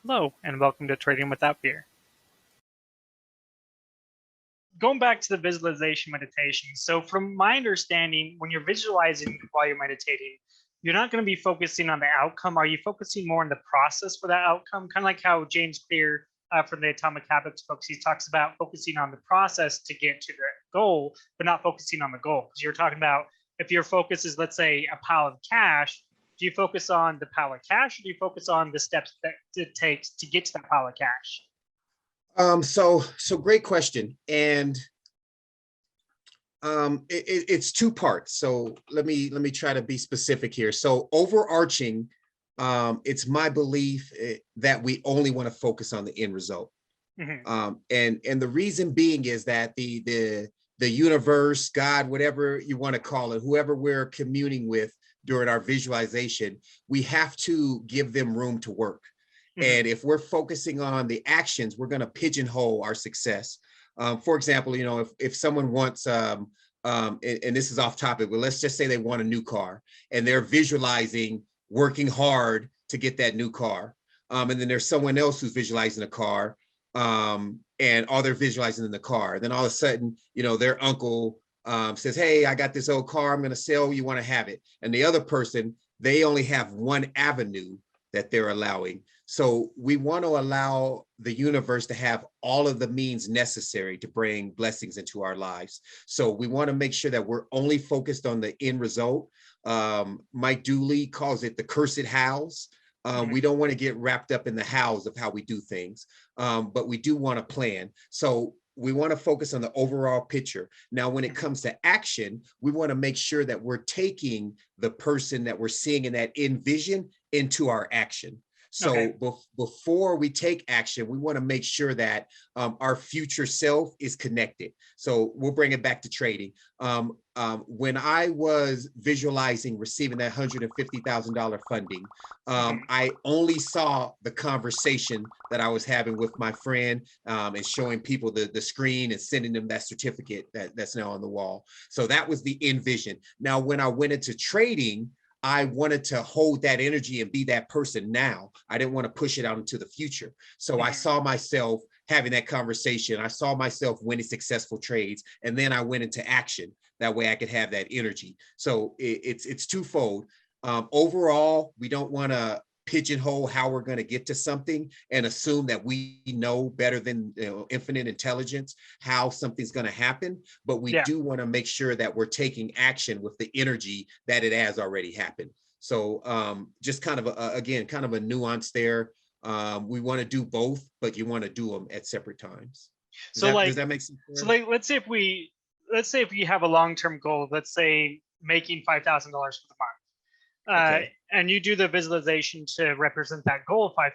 Hello, and welcome to Trading Without Fear. Going back to the visualization meditation. So, from my understanding, when you're visualizing while you're meditating, you're not going to be focusing on the outcome. Are you focusing more on the process for that outcome? Kind of like how James Clear from the Atomic Habits books, he talks about focusing on the process to get to the goal, but not focusing on the goal. Because you're talking about if your focus is, let's say, a pile of cash, do you focus on the pile of cash, or do you focus on the steps that it takes to get to that pile of cash? So great question. And it's two parts. So let me try to be specific here. So overarching, it's my belief that we only want to focus on the end result. And the reason being is that the universe, God, whatever you want to call it, whoever we're communing with during our visualization, we have to give them room to work. And if we're focusing on the actions, we're going to pigeonhole our success. For example, if someone wants, and this is off topic, but let's just say they want a new car and they're visualizing working hard to get that new car. And then there's someone else who's visualizing a car, and all they're visualizing in the car. Then all of a sudden, their uncle says, "Hey, I got this old car. I'm going to sell. You want to have it?" And the other person, they only have one avenue that they're allowing. So we want to allow the universe to have all of the means necessary to bring blessings into our lives. So we want to make sure that we're only focused on the end result. Mike Dooley calls it the cursed hows. We don't want to get wrapped up in the hows of how we do things, but we do want to plan. So we want to focus on the overall picture. Now, when it comes to action, we want to make sure that we're taking the person that we're seeing in that vision into our action. So before we take action, we want to make sure that our future self is connected. So we'll bring it back to trading. When I was visualizing receiving that $150,000 funding, I only saw the conversation that I was having with my friend, and showing people the screen and sending them that certificate that's now on the wall. So that was the end vision. Now, when I went into trading, I wanted to hold that energy and be that person now. I didn't want to push it out into the future. So I saw myself having that conversation. I saw myself winning successful trades, and then I went into action. That way I could have that energy. So it's twofold. Overall, we don't want to pigeonhole how we're going to get to something and assume that we know better than infinite intelligence how something's going to happen, but we do want to make sure that we're taking action with the energy that it has already happened. So just kind of a nuance there. We want to do both, but you want to do them at separate times. Does that make sense? So let's say if you have a long-term goal, let's say making $5,000 for the month. And you do the visualization to represent that goal of $5,000.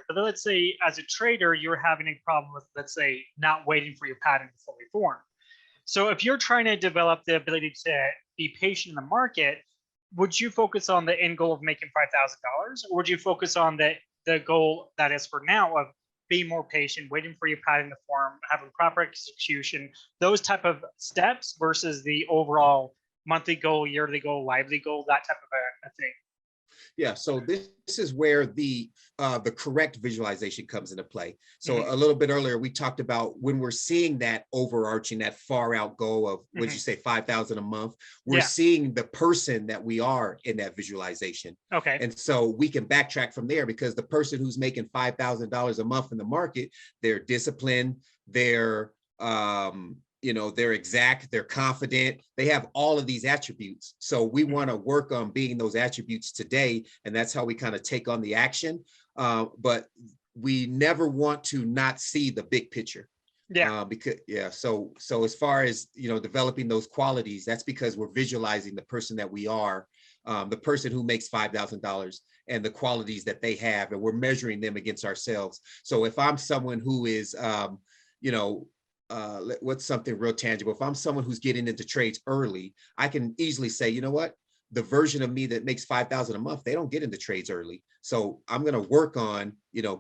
But then let's say as a trader, you're having a problem with, let's say, not waiting for your pattern to fully form. So if you're trying to develop the ability to be patient in the market, would you focus on the end goal of making $5,000, or would you focus on the goal that is for now of being more patient, waiting for your pattern to form, having proper execution, those type of steps versus the overall monthly goal, yearly goal, lively goal, that type of a thing? Yeah, so this is where the correct visualization comes into play. So a little bit earlier, we talked about when we're seeing that overarching, that far out goal of, what'd you say, 5,000 a month, we're seeing the person that we are in that visualization. And so we can backtrack from there, because the person who's making $5,000 a month in the market, they're disciplined, they're they're exact, they're confident, they have all of these attributes. So we want to work on being those attributes today, and that's how we kind of take on the action. But we never want to not see the big picture. So as far as developing those qualities, that's because we're visualizing the person that we are, the person who makes $5,000 and the qualities that they have, and we're measuring them against ourselves. So if I'm someone who is what's something real tangible? If I'm someone who's getting into trades early, I can easily say, you know what? The version of me that makes 5,000 a month, they don't get into trades early. So I'm going to work on,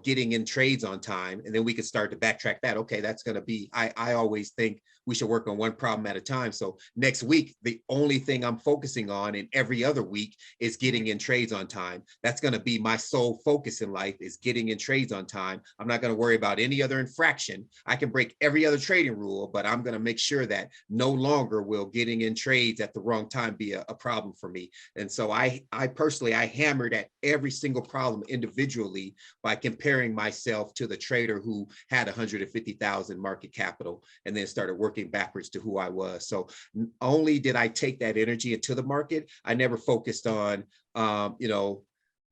getting in trades on time. And then we can start to backtrack that. Okay, that's going to be, I always think we should work on one problem at a time. So next week, the only thing I'm focusing on in every other week is getting in trades on time. That's going to be my sole focus in life, is getting in trades on time. I'm not going to worry about any other infraction. I can break every other trading rule, but I'm going to make sure that no longer will getting in trades at the wrong time be a problem for me. And so I personally, I hammered at every single problem individually by comparing myself to the trader who had 150,000 market capital, and then started working backwards to who I was. So only did I take that energy into the market. I never focused on,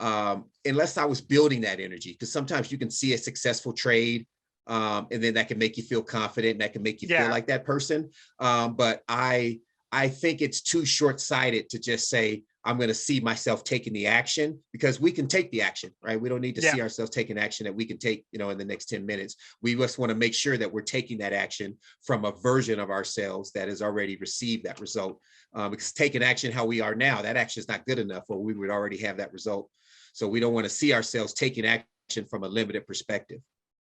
unless I was building that energy, because sometimes you can see a successful trade, and then that can make you feel confident, and that can make you feel like that person. But I think it's too short-sighted to just say, I'm going to see myself taking the action, because we can take the action, right? We don't need to see ourselves taking action that we can take, in the next 10 minutes. We just want to make sure that we're taking that action from a version of ourselves that has already received that result. Because taking action how we are now, that action is not good enough, or we would already have that result. So we don't want to see ourselves taking action from a limited perspective.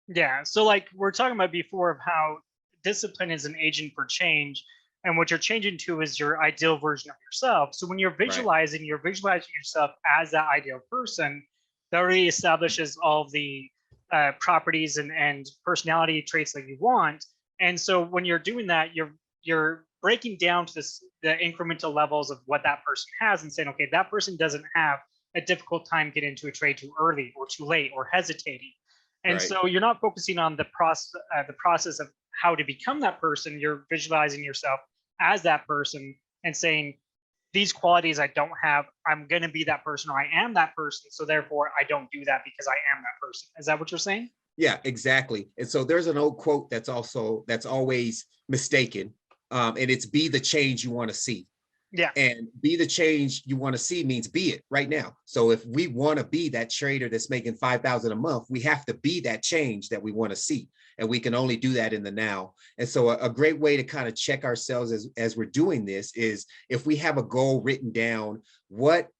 Yeah. So like we're talking about before of how discipline is an agent for change. And what you're changing to is your ideal version of yourself. So when you're visualizing, you're visualizing yourself as that ideal person that already establishes all of the properties and personality traits that you want. And so when you're doing that, you're breaking down to the incremental levels of what that person has and saying, okay, that person doesn't have a difficult time getting into a trade too early or too late or hesitating. And so you're not focusing on the process of how to become that person. You're visualizing yourself as that person and saying, these qualities I don't have, I'm going to be that person, or I am that person. So therefore I don't do that because I am that person. Is that what you're saying? Yeah, exactly. And so there's an old quote that's always mistaken. And it's be the change you want to see. Yeah. And be the change you want to see means be it right now. So if we want to be that trader that's making 5,000 a month, we have to be that change that we want to see. And we can only do that in the now. And so a great way to kind of check ourselves as we're doing this is, if we have a goal written down, what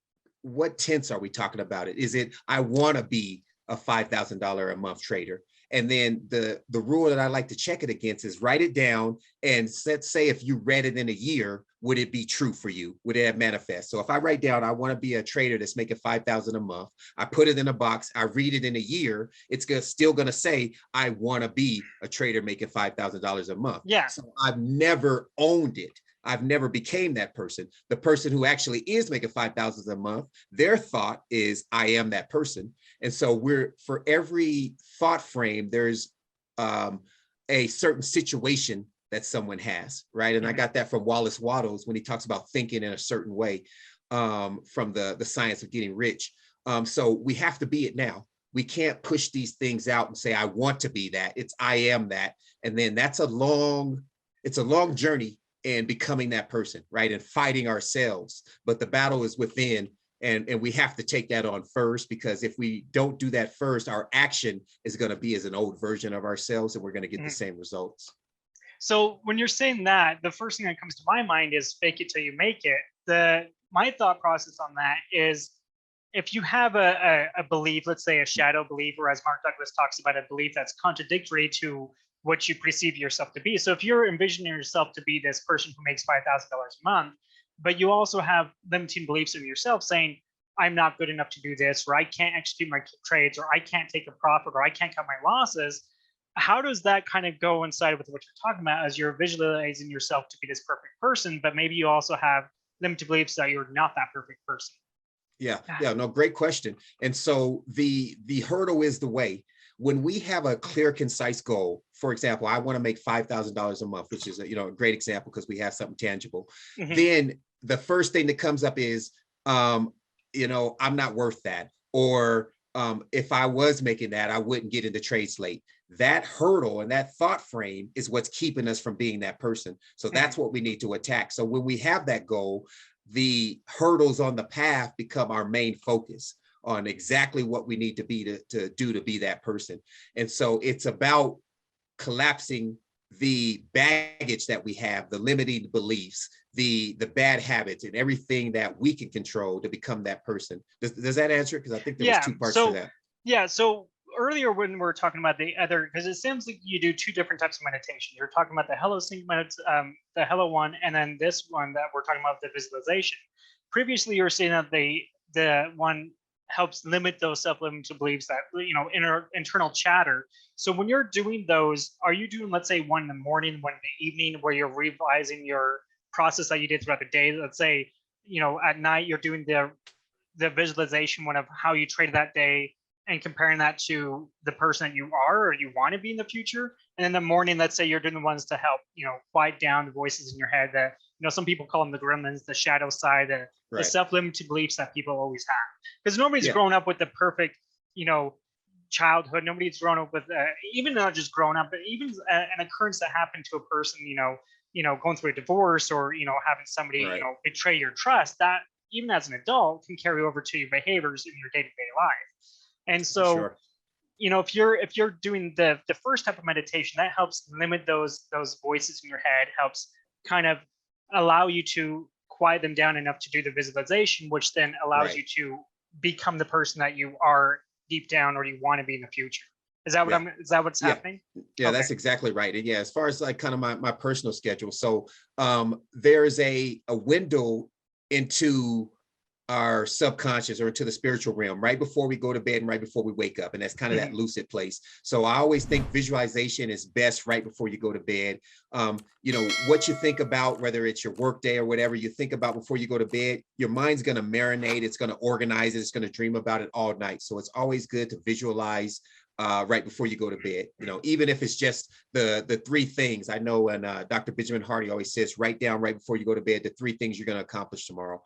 tense are we talking about it? Is it, I want to be a $5,000 a month trader? And then the rule that I like to check it against is write it down. And let's say if you read it in a year, would it be true for you? Would it manifest? So if I write down, I want to be a trader that's making 5,000 a month, I put it in a box, I read it in a year, it's still going to say, I want to be a trader making $5,000 a month. Yeah. So I've never owned it. I've never became that person. The person who actually is making 5,000 a month, their thought is, I am that person. And so for every thought frame, there's a certain situation that someone has, right? And I got that from Wallace Wattles when he talks about thinking in a certain way, from the science of getting rich. So we have to be it now. We can't push these things out and say, I want to be that. It's I am that. And then it's a long journey in becoming that person, right? And fighting ourselves. But the battle is within. And we have to take that on first, because if we don't do that first, our action is going to be as an old version of ourselves, and we're going to get the same results. So when you're saying that, the first thing that comes to my mind is fake it till you make it. My thought process on that is, if you have a belief, let's say a shadow belief, or as Mark Douglas talks about, a belief that's contradictory to what you perceive yourself to be. So if you're envisioning yourself to be this person who makes $5,000 a month, but you also have limiting beliefs in yourself saying, I'm not good enough to do this, or I can't execute my trades, or I can't take a profit, or I can't cut my losses. How does that kind of go inside with what you're talking about, as you're visualizing yourself to be this perfect person, but maybe you also have limited beliefs that you're not that perfect person? Yeah, no, great question. And so the hurdle is the way. When we have a clear, concise goal, for example, I want to make $5,000 a month, which is a great example because we have something tangible. Then the first thing that comes up is, I'm not worth that. Or if I was making that, I wouldn't get into trades late. That hurdle and that thought frame is what's keeping us from being that person. So that's what we need to attack. So when we have that goal, the hurdles on the path become our main focus on exactly what we need to be to do to be that person. And so it's about collapsing the baggage that we have, the limiting beliefs, the bad habits, and everything that we can control to become that person. Does that answer it? Because I think there was two parts to that. Yeah. So earlier when we were talking about the other, because it seems like you do two different types of meditation. You're talking about the Hello Sync the Hello one, and then this one that we're talking about, the visualization. Previously, you were saying that the one helps limit those self-limiting beliefs, that internal chatter. So when you're doing those, are you doing, let's say, one in the morning, one in the evening, where you're revising your process that you did throughout the day? Let's say, at night you're doing the visualization one of how you traded that day and comparing that to the person that you are or you want to be in the future. And in the morning, let's say you're doing the ones to help, quiet down the voices in your head that, some people call them the gremlins, the shadow side, the self-limiting beliefs that people always have. Because nobody's grown up with the perfect, childhood. Nobody's grown up with, even not just grown up, but even an occurrence that happened to a person, going through a divorce or, having somebody, betray your trust, that even as an adult can carry over to your behaviors in your day-to-day life. And so, if you're doing the first type of meditation, that helps limit those voices in your head, helps kind of allow you to quiet them down enough to do the visualization, which then allows you to become the person that you are deep down or you want to be in the future. Is that what is that what's happening? Yeah, okay. That's exactly right. And as far as like kind of my personal schedule. So there's a window into our subconscious or into the spiritual realm right before we go to bed and right before we wake up. And that's kind of that lucid place. So I always think visualization is best right before you go to bed. What you think about, whether it's your work day or whatever you think about before you go to bed, your mind's going to marinate. It's going to organize it. It's going to dream about it all night. So it's always good to visualize right before you go to bed, even if it's just the three things. I know, and Dr. Benjamin Hardy always says, write down right before you go to bed the three things you're going to accomplish tomorrow.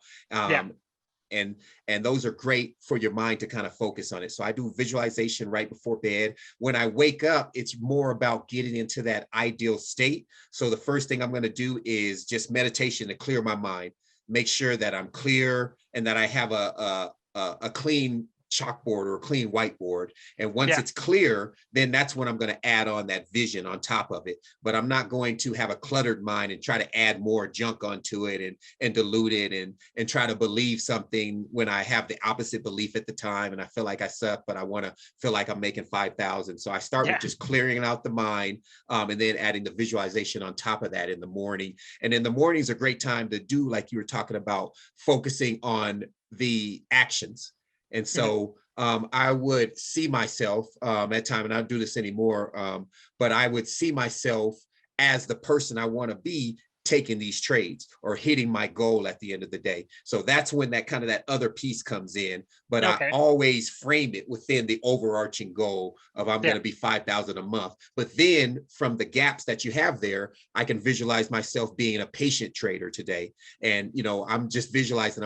And those are great for your mind to kind of focus on it. So I do visualization right before bed. When I wake up, it's more about getting into that ideal state. So the first thing I'm going to do is just meditation to clear my mind, make sure that I'm clear and that I have a clean chalkboard or a clean whiteboard. And once it's clear, then that's when I'm going to add on that vision on top of it. But I'm not going to have a cluttered mind and try to add more junk onto it and dilute it and try to believe something when I have the opposite belief at the time. And I feel like I suck, but I want to feel like I'm making 5,000. So I start with just clearing out the mind and then adding the visualization on top of that in the morning. And in the morning is a great time to do, like you were talking about, focusing on the actions. And so I would see myself at time, and I don't do this anymore, but I would see myself as the person I want to be taking these trades or hitting my goal at the end of the day. So that's when that kind of that other piece comes in, but I always frame it within the overarching goal of I'm going to be 5,000 a month. But then from the gaps that you have there, I can visualize myself being a patient trader today. And, I'm just visualizing,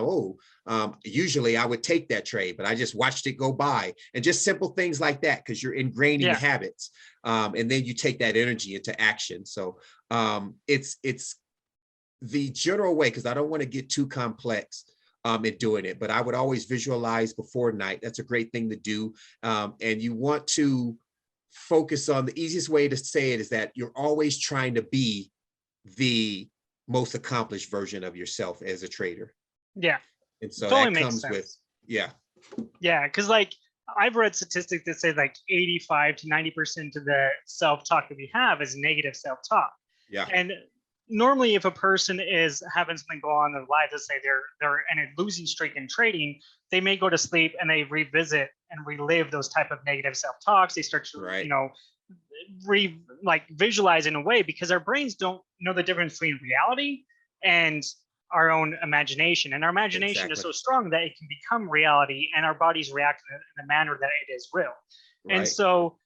usually I would take that trade, but I just watched it go by, and just simple things like that, because you're ingraining habits. And then you take that energy into action. So it's the general way, because I don't want to get too complex in doing it, but I would always visualize before night. That's a great thing to do. And you want to focus on, the easiest way to say it is that you're always trying to be the most accomplished version of yourself as a trader. Yeah. And so totally that comes with, because like I've read statistics that say like 85 to 90% of the self-talk that we have is negative self-talk. Yeah. And normally if a person is having something go on in their life, let's say they're in a losing streak in trading, they may go to sleep and they revisit and relive those type of negative self-talks. They start to, visualize in a way, because our brains don't know the difference between reality and our own imagination. And our imagination is so strong that it can become reality, and our bodies react in the manner that it is real. Right. And so,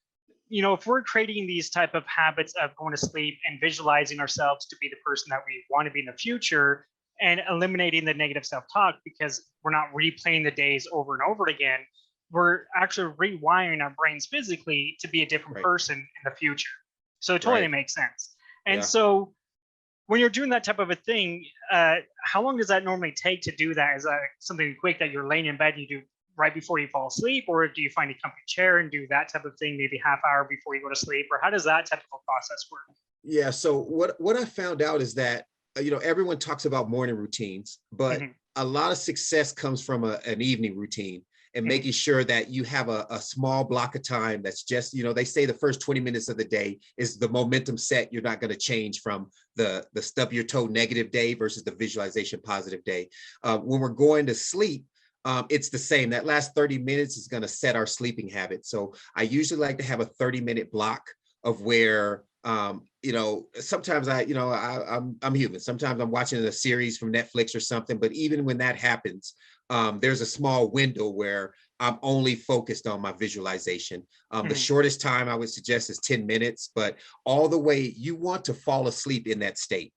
if we're creating these type of habits of going to sleep and visualizing ourselves to be the person that we want to be in the future, and eliminating the negative self-talk, because we're not replaying the days over and over again, we're actually rewiring our brains physically to be a different person in the future. So it totally makes sense. And so when you're doing that type of a thing, how long does that normally take to do that? Is that something quick that you're laying in bed and you do right before you fall asleep, or do you find a comfy chair and do that type of thing maybe half hour before you go to sleep, or how does that type of process work? Yeah, so what I found out is that everyone talks about morning routines, but a lot of success comes from an evening routine. and making sure that you have a small block of time that's just, they say the first 20 minutes of the day is the momentum set. You're not going to change from the stub your toe negative day versus the visualization positive day. When we're going to sleep, it's the same. That last 30 minutes is going to set our sleeping habits. So I usually like to have a 30-minute block of where, sometimes I'm human. Sometimes I'm watching a series from Netflix or something, but even when that happens, there's a small window where I'm only focused on my visualization. The shortest time I would suggest is 10 minutes, but all the way, you want to fall asleep in that state.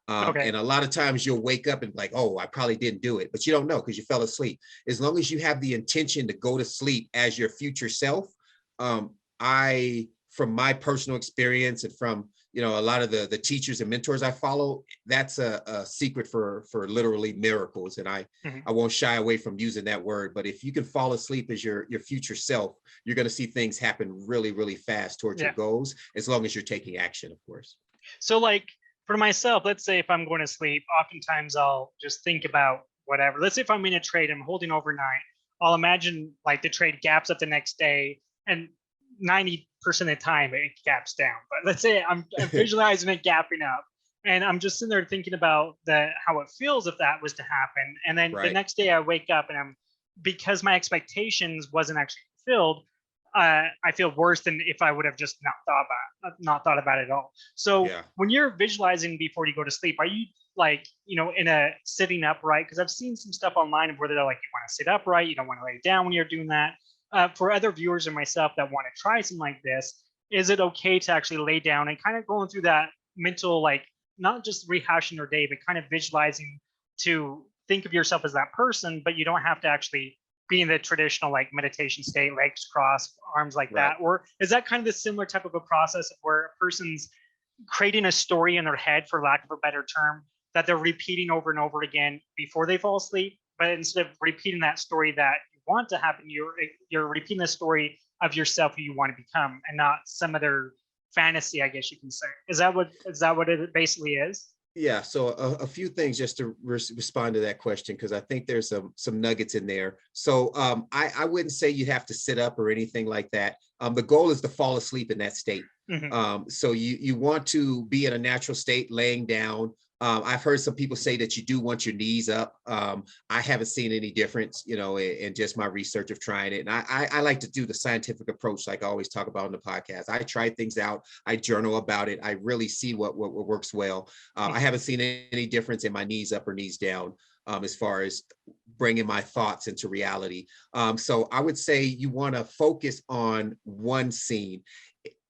And a lot of times you'll wake up and like, oh, I probably didn't do it, but you don't know because you fell asleep. As long as you have the intention to go to sleep as your future self, from my personal experience and from, a lot of the teachers and mentors I follow, that's a secret for literally miracles. And I won't shy away from using that word, but if you can fall asleep as your future self, you're going to see things happen really, really fast towards your goals, as long as you're taking action, of course. So like for myself, let's say if I'm going to sleep, oftentimes I'll just think about whatever. Let's say if I'm in a trade, I'm holding overnight, I'll imagine like the trade gaps up the next day, and 90% of the time it gaps down. But let's say I'm visualizing it gapping up, and I'm just sitting there thinking about how it feels if that was to happen. And then the next day I wake up and because my expectations wasn't actually fulfilled, I feel worse than if I would have just not thought about it at all. So when you're visualizing before you go to sleep, are you like, in a sitting upright? Because I've seen some stuff online where they're like, you want to sit upright, you don't want to lay down when you're doing that. For other viewers and myself that want to try something like this, is it okay to actually lay down and kind of going through that mental, like not just rehashing your day, but kind of visualizing to think of yourself as that person, but you don't have to actually be in the traditional like meditation state, legs crossed, arms like that? Or is that kind of the similar type of a process where a person's creating a story in their head, for lack of a better term, that they're repeating over and over again before they fall asleep? But instead of repeating that story that you want to happen, you're repeating the story of yourself who you want to become, and not some other fantasy, I guess you can say. Is that what it basically is? Yeah. So a few things just to respond to that question, because I think there's some nuggets in there. So I wouldn't say you have to sit up or anything like that. The goal is to fall asleep in that state. So you want to be in a natural state, laying down. I've heard some people say that you do want your knees up. I haven't seen any difference, in just my research of trying it. And I like to do the scientific approach, like I always talk about on the podcast. I try things out. I journal about it. I really see what works well. I haven't seen any difference in my knees up or knees down as far as bringing my thoughts into reality. So I would say you want to focus on one scene.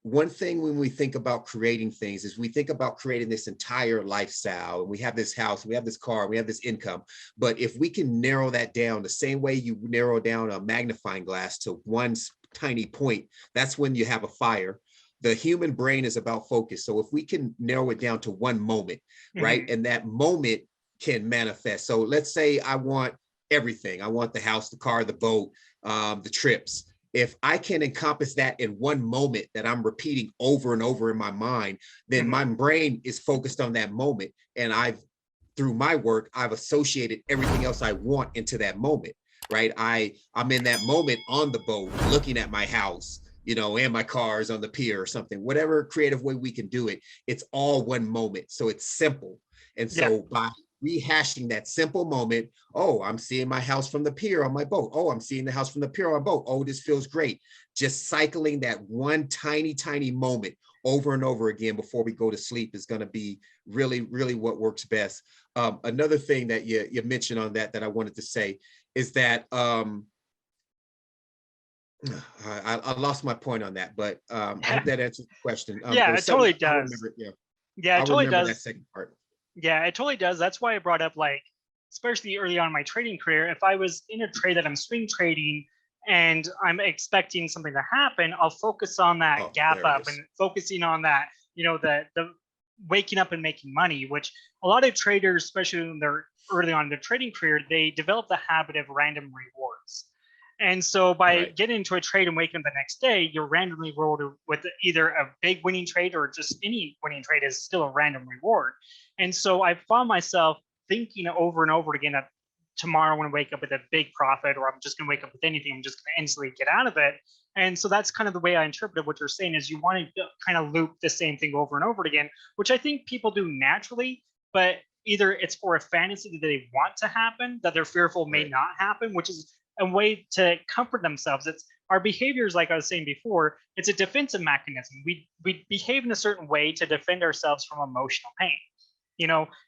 One thing when we think about creating things is we think about creating this entire lifestyle, and we have this house, we have this car, we have this income. But if we can narrow that down the same way you narrow down a magnifying glass to one tiny point, that's when you have a fire. The human brain is about focus. So if we can narrow it down to one moment, right? And that moment can manifest. So let's say I want everything. I want the house, the car, the boat, the trips. If I can encompass that in one moment that I'm repeating over and over in my mind, then my brain is focused on that moment. And through my work, I've associated everything else I want into that moment, right? I'm in that moment on the boat, looking at my house, and my cars on the pier or something, whatever creative way we can do it. It's all one moment. So it's simple. And so by rehashing that simple moment, oh, I'm seeing my house from the pier on my boat. Oh, I'm seeing the house from the pier on my boat. Oh, this feels great. Just cycling that one tiny, tiny moment over and over again before we go to sleep is going to be really, really what works best. Another thing that you mentioned on that I wanted to say is that I lost my point on that, but I hope that answers the question. Yeah, it totally does. Yeah, it totally does. That second part. Yeah, it totally does. That's why I brought up, like, especially early on in my trading career, if I was in a trade that I'm swing trading and I'm expecting something to happen, I'll focus on that gap up and focusing on that, the waking up and making money, which a lot of traders, especially when they're early on in their trading career, they develop the habit of random rewards. And so by getting into a trade and waking up the next day, you're randomly rewarded with either a big winning trade or just any winning trade is still a random reward. And so I found myself thinking over and over again that tomorrow I'm going to wake up with a big profit, or I'm just going to wake up with anything. I'm just going to instantly get out of it. And so that's kind of the way I interpreted what you're saying, is you want to kind of loop the same thing over and over again, which I think people do naturally, but either it's for a fantasy that they want to happen, that they're fearful may not happen, which is a way to comfort themselves. It's our behaviors, like I was saying before, it's a defensive mechanism. We behave in a certain way to defend ourselves from emotional pain.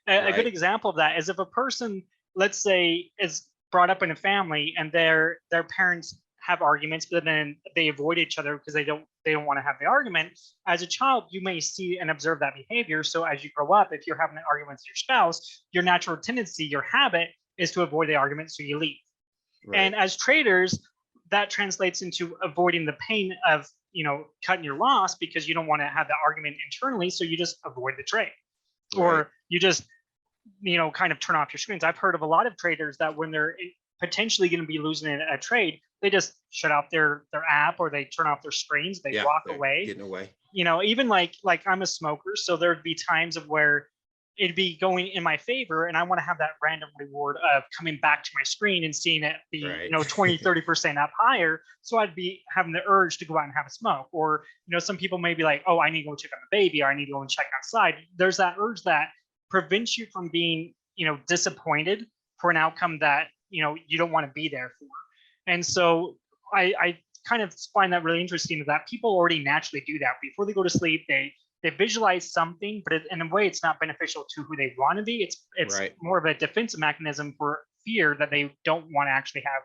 A good example of that is if a person, let's say, is brought up in a family and their parents have arguments, but then they avoid each other because they don't want to have the argument. As a child, you may see and observe that behavior. So as you grow up, if you're having an argument with your spouse, your natural tendency, your habit is to avoid the argument, so you leave. Right. And as traders, that translates into avoiding the pain of cutting your loss, because you don't want to have that argument internally, so you just avoid the trade. Right. Or you just kind of turn off your screens. I've heard of a lot of traders that when they're potentially going to be losing a trade, they just shut off their app, or they turn off their screens, they walk away. Getting away. Even like I'm a smoker, so there'd be times of where it'd be going in my favor, and I want to have that random reward of coming back to my screen and seeing it be 20-30% up higher. So I'd be having the urge to go out and have a smoke. Or some people may be like, oh, I need to go check on the baby, or I need to go and check outside. There's that urge that prevents you from being disappointed for an outcome that you don't want to be there for. And so I kind of find that really interesting, that people already naturally do that. Before they go to sleep, they visualize something, but in a way it's not beneficial to who they want to be. It's more of a defensive mechanism for fear that they don't want to actually have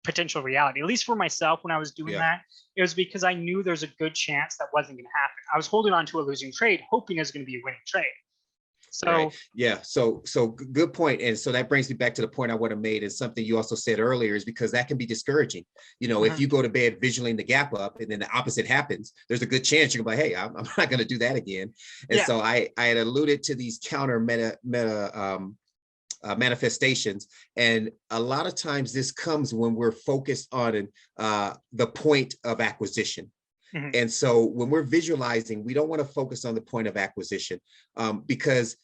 potential reality. At least for myself, when I was doing that, it was because I knew there's a good chance that wasn't going to happen. I was holding on to a losing trade, hoping it was going to be a winning trade. So so good point. And so that brings me back to the point I would have made, and something you also said earlier, is because that can be discouraging. If you go to bed visualizing the gap up and then the opposite happens, there's a good chance you're gonna be like, hey, I'm not going to do that again. And so I had alluded to these counter manifestations, and a lot of times this comes when we're focused on the point of acquisition. And so when we're visualizing, we don't want to focus on the point of acquisition, because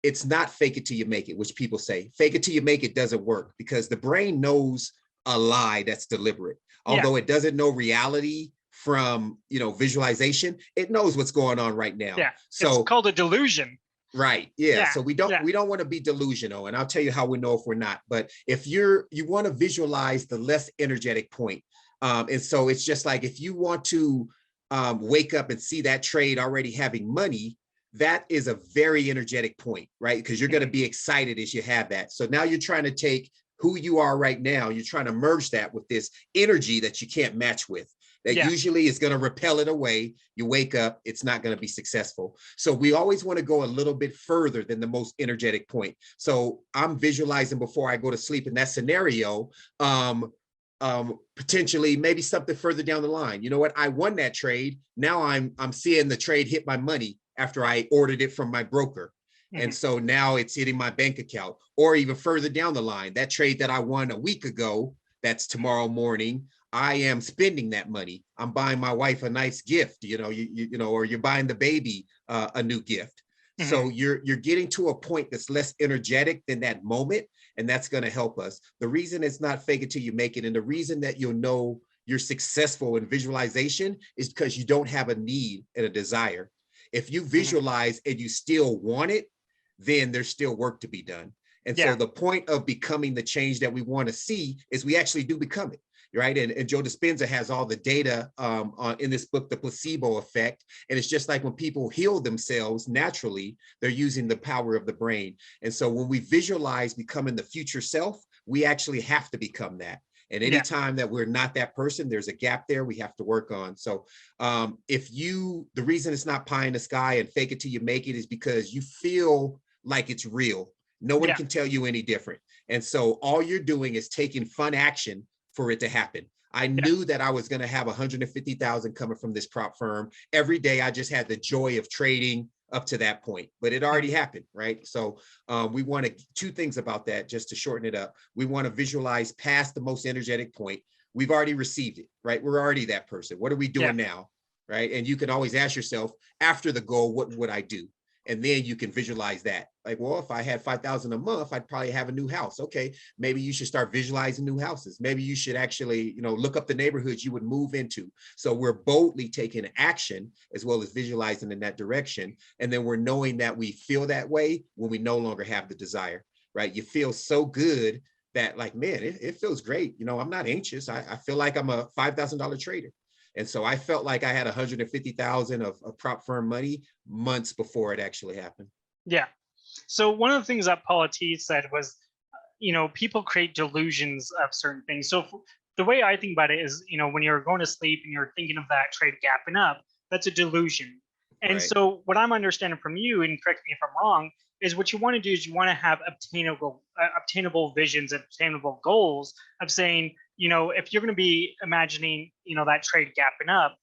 it's not fake it till you make it, which people say. Fake it till you make it doesn't work, because the brain knows a lie that's deliberate. Although it doesn't know reality from visualization, it knows what's going on right now. Yeah. So it's called a delusion. Right. Yeah. So we don't want to be delusional. And I'll tell you how we know if we're not. But if you want to visualize the less energetic point. And so it's just like, if you want to wake up and see that trade already having money, that is a very energetic point, right? Because you're going to be excited as you have that. So now you're trying to take who you are right now, you're trying to merge that with this energy that you can't match with. That usually is going to repel it away. You wake up, it's not going to be successful. So we always want to go a little bit further than the most energetic point. So I'm visualizing before I go to sleep in that scenario, potentially maybe something further down the line. You know what? I won that trade. Now I'm seeing the trade hit my money after I ordered it from my broker. And so now it's hitting my bank account. Or even further down the line, that trade that I won a week ago, that's tomorrow morning, I am spending that money. I'm buying my wife a nice gift, or you're buying the baby a new gift. So you're getting to a point that's less energetic than that moment, and that's going to help us. The reason it's not fake it till you make it, and the reason that you'll know you're successful in visualization, is because you don't have a need and a desire. If you visualize and you still want it, then there's still work to be done. And so the point of becoming the change that we want to see is we actually do become it. Right. And Joe Dispenza has all the data in this book, The Placebo Effect. And it's just like when people heal themselves naturally, they're using the power of the brain. And so when we visualize becoming the future self, we actually have to become that. And anytime that we're not that person, there's a gap there we have to work on. So the reason it's not pie in the sky and fake it till you make it is because you feel like it's real. No one can tell you any different. And so all you're doing is taking fun action for it to happen. I knew that I was going to have 150,000 coming from this prop firm. Every day I just had the joy of trading up to that point, but it already happened, right? So we want to, two things about that, just to shorten it up. We want to visualize past the most energetic point. We've already received it, right? We're already that person. What are we doing now, right? And you can always ask yourself, after the goal, what would I do? And then you can visualize that. Like, well, if I had 5,000 a month, I'd probably have a new house. Okay, maybe you should start visualizing new houses. Maybe you should actually, look up the neighborhoods you would move into. So we're boldly taking action as well as visualizing in that direction. And then we're knowing that we feel that way when we no longer have the desire, right? You feel so good that, like, man, it feels great. I'm not anxious. I feel like I'm a $5,000 trader. And so I felt like I had 150,000 of prop firm money months before it actually happened. Yeah. So one of the things that Paula T said was, people create delusions of certain things. So the way I think about it is, when you're going to sleep and you're thinking of that trade gapping up, that's a delusion. And so what I'm understanding from you, and correct me if I'm wrong, is what you want to do is you want to have obtainable visions, obtainable goals of saying, if you're going to be imagining, that trade gapping up,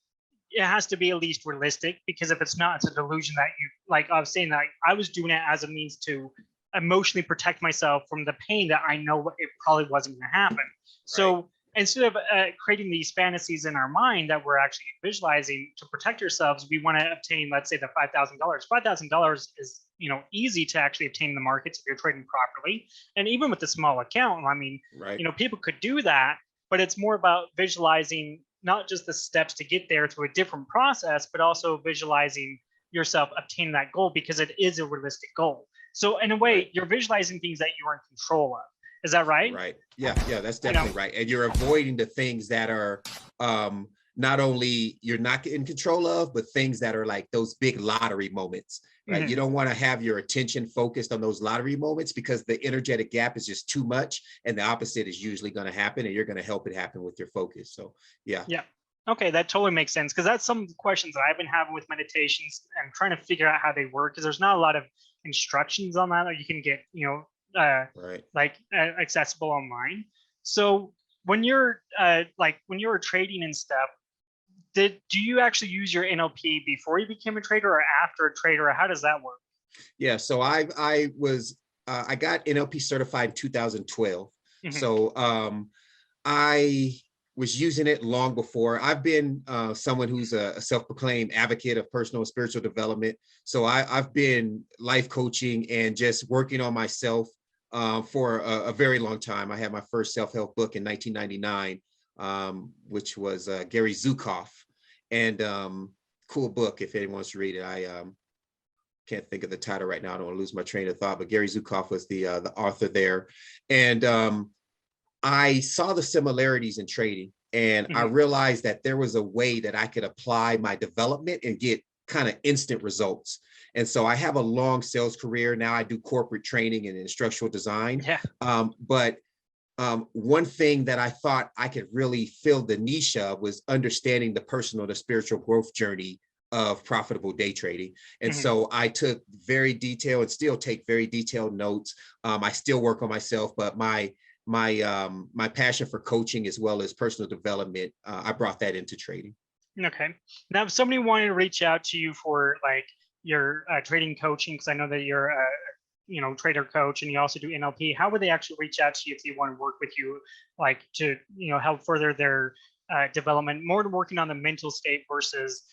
it has to be at least realistic, because if it's not, it's a delusion that you, like I was saying, that I was doing it as a means to emotionally protect myself from the pain that I know it probably wasn't going to happen. Right. So instead of creating these fantasies in our mind that we're actually visualizing to protect ourselves, we want to obtain, let's say, the $5,000. $5,000 is, easy to actually obtain in the markets if you're trading properly. And even with a small account, I mean, people could do that, but it's more about visualizing not just the steps to get there through a different process, but also visualizing yourself obtaining that goal, because it is a realistic goal. So in a way, you're visualizing things that you are in control of. Is that right? Right. Yeah, that's definitely right. And you're avoiding the things that are not only you're not in control of, but things that are like those big lottery moments, right? You don't want to have your attention focused on those lottery moments, because the energetic gap is just too much, and the opposite is usually going to happen, and you're going to help it happen with your focus. So yeah. Okay, that totally makes sense, because that's some of the questions that I've been having with meditations and trying to figure out how they work, because there's not a lot of instructions on that you can get, accessible online. So when you're when you were trading and stuff, do you actually use your NLP before you became a trader or after a trader, or how does that work? Yeah, so I got NLP certified in 2012. So I was using it long before. I've been someone who's a self-proclaimed advocate of personal and spiritual development. So I've been life coaching and just working on myself for a very long time. I had my first self-help book in 1999, which was Gary Zukav, and cool book if anyone wants to read it. I can't think of the title right now. I don't want to lose my train of thought, but Gary Zukav was the author there. And I saw the similarities in trading, and I realized that there was a way that I could apply my development and get kind of instant results. And so I have a long sales career. Now I do corporate training and instructional design. But one thing that I thought I could really fill the niche of was understanding the personal to spiritual growth journey of profitable day trading. And so I took very detailed and still take very detailed notes. I still work on myself, but my passion for coaching as well as personal development, I brought that into trading. Okay. Now, if somebody wanted to reach out to you for like your trading coaching, because I know that you're a trader coach and you also do NLP, how would they actually reach out to you if they want to work with you, like to help further their development, more working on the mental state versus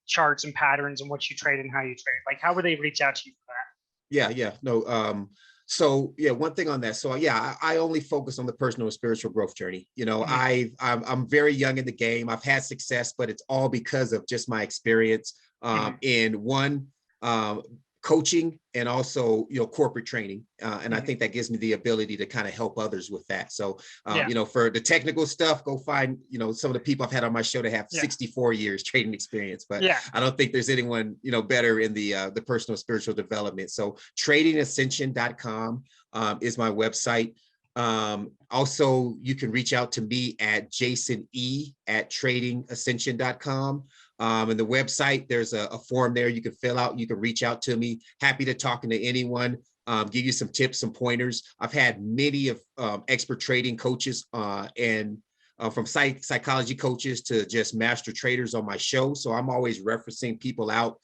charts and patterns and what you trade and how you trade? Like, how would they reach out to you for that? Yeah. No. So yeah, one thing on that. So yeah, I only focus on the personal and spiritual growth journey. I'm very young in the game. I've had success, but it's all because of just my experience in one, coaching, and also corporate training, and I think that gives me the ability to kind of help others with that. So for the technical stuff, go find some of the people I've had on my show to have 64 years trading experience, but I don't think there's anyone better in the personal spiritual development. So tradingascension.com is my website. Also, you can reach out to me at jason.e@tradingascension.com. And the website, there's a form there you can fill out. You can reach out to me. Happy to talking to anyone, give you some tips, some pointers. I've had many of expert trading coaches and from psychology coaches to just master traders on my show. So I'm always referencing people out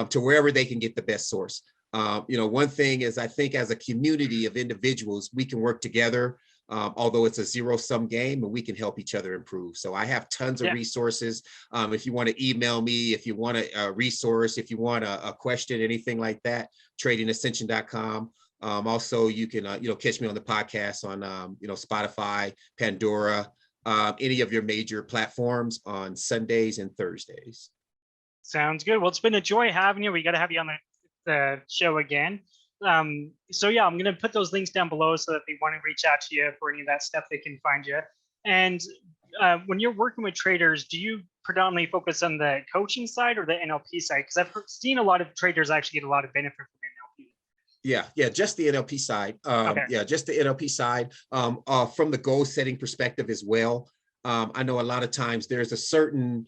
to wherever they can get the best source. One thing is, I think as a community of individuals, we can work together although it's a zero-sum game, and we can help each other improve. So I have tons of resources. If you want to email me, if you want a resource, if you want a question, anything like that, tradingascension.com. Also, you can catch me on the podcast on Spotify, Pandora, any of your major platforms on Sundays and Thursdays. Sounds good. Well, it's been a joy having you. We got to have you on the show again. So yeah, I'm going to put those links down below so that if they want to reach out to you for any of that stuff, they can find you. And when you're working with traders, do you predominantly focus on the coaching side or the NLP side? Because I've seen a lot of traders actually get a lot of benefit from NLP. Yeah, just the NLP side. Yeah, just the NLP side. From the goal setting perspective as well. I know a lot of times there's a certain,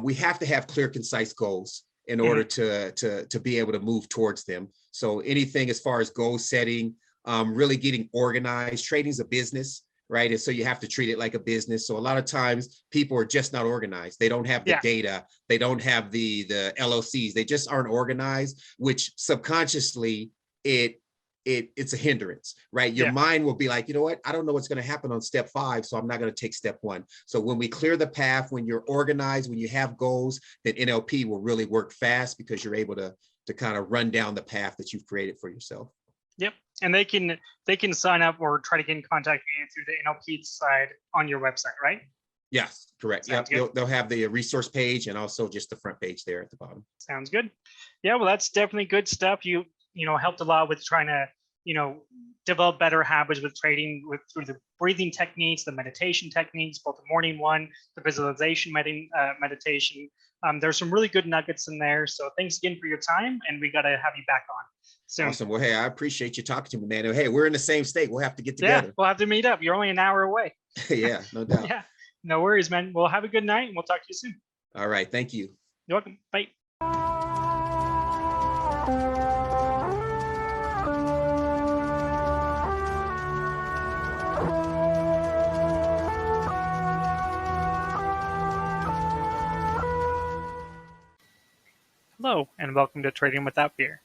we have to have clear, concise goals in order to be able to move towards them. So anything as far as goal setting, really getting organized. Trading's a business, right? And so you have to treat it like a business. So a lot of times people are just not organized. They don't have the data. They don't have the LOCs. They just aren't organized, which subconsciously it's a hindrance, right? Your mind will be like, you know what? I don't know what's going to happen on step 5, so I'm not going to take step 1. So when we clear the path, when you're organized, when you have goals, then NLP will really work fast because you're able to kind of run down the path that you've created for yourself. Yep. And they can sign up or try to get in contact with you through the NLP side on your website, right? Yes, correct. Yep. They'll have the resource page and also just the front page there at the bottom. Sounds good. Yeah, well, that's definitely good stuff. You helped a lot with trying to, develop better habits with trading through the breathing techniques, the meditation techniques, both the morning one, the visualization meditation. There's some really good nuggets in there. So thanks again for your time, and we got to have you back on. So awesome. Well, hey, I appreciate you talking to me, man. Hey, we're in the same state. We'll have to get together. Yeah, we'll have to meet up. You're only an hour away. Yeah, no doubt. Yeah, no worries, man. Well, have a good night, and we'll talk to you soon. All right. Thank you. You're welcome. Bye. Hello, and welcome to Trading Without Fear.